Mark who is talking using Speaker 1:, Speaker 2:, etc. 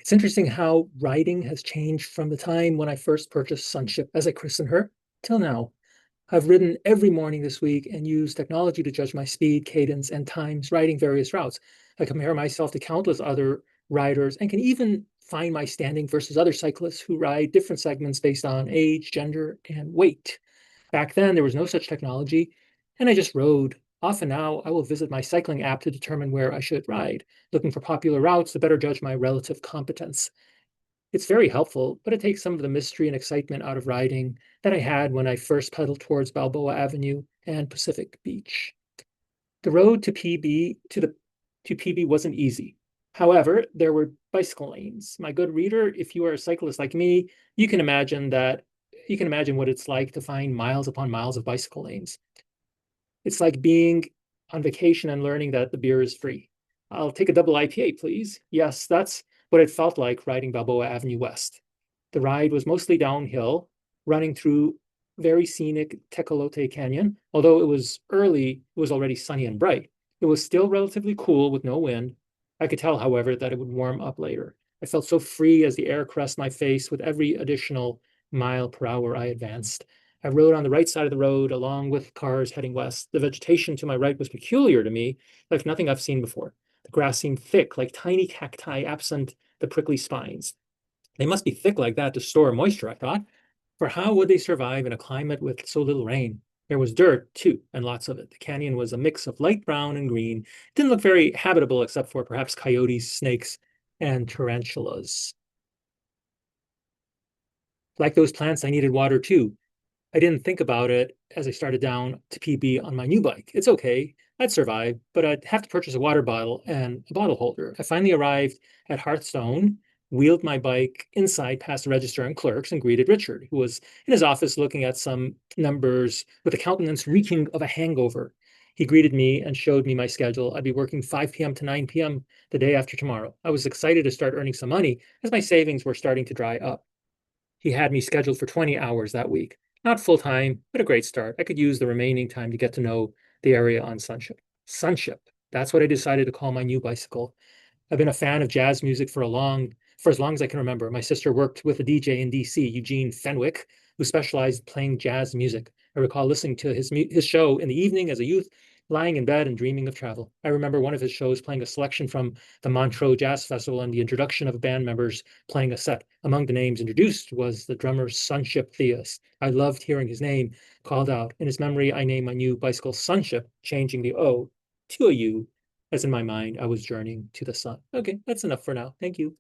Speaker 1: It's interesting how riding has changed from the time when I first purchased Sunship, as I christen her, till now. I've ridden every morning this week and used technology to judge my speed, cadence, and times riding various routes. I compare myself to countless other riders and can even find my standing versus other cyclists who ride different segments based on age, gender, and weight. Back then, there was no such technology, and I just rode. Often now, I will visit my cycling app to determine where I should ride, looking for popular routes to better judge my relative competence. It's very helpful, but it takes some of the mystery and excitement out of riding that I had when I first pedaled towards Balboa Avenue and Pacific Beach. The road to PB wasn't easy. However, there were bicycle lanes. My good reader, if you are a cyclist like me, you can imagine that you can imagine what it's like to find miles upon miles of bicycle lanes. It's like being on vacation and learning that the beer is free. I'll take a double IPA, please. Yes, that's what it felt like riding Balboa Avenue West. The ride was mostly downhill, running through very scenic Tecolote Canyon. Although it was early, it was already sunny and bright. It was still relatively cool with no wind. I could tell, however, that it would warm up later. I felt so free as the air caressed my face with every additional mile per hour I advanced. I rode on the right side of the road along with cars heading west. The vegetation to my right was peculiar to me, like nothing I've seen before. The grass seemed thick, like tiny cacti absent the prickly spines. They must be thick like that to store moisture, I thought, for how would they survive in a climate with so little rain? There was dirt, too, and lots of it. The canyon was a mix of light brown and green. It didn't look very habitable except for perhaps coyotes, snakes, and tarantulas. Like those plants, I needed water too. I didn't think about it as I started down to PB on my new bike. It's okay. I'd survive, but I'd have to purchase a water bottle and a bottle holder. I finally arrived at Hearthstone, wheeled my bike inside past the register and clerks, and greeted Richard, who was in his office looking at some numbers with a countenance reeking of a hangover. He greeted me and showed me my schedule. I'd be working 5 p.m. to 9 p.m. the day after tomorrow. I was excited to start earning some money as my savings were starting to dry up. He had me scheduled for 20 hours that week. Not full time, but a great start. I could use the remaining time to get to know the area on Sunship. Sunship. That's what I decided to call my new bicycle. I've been a fan of jazz music for as long as I can remember. My sister worked with a DJ in DC, Eugene Fenwick, who specialized in playing jazz music. I recall listening to his show in the evening as a youth, lying in bed and dreaming of travel. I remember one of his shows playing a selection from the Montreux Jazz Festival and the introduction of band members playing a set. Among the names introduced was the drummer Sunship Theus. I loved hearing his name called out. In his memory, I named my new bicycle Sunship, changing the O to a U, as in my mind I was journeying to the sun. Okay, that's enough for now. Thank you.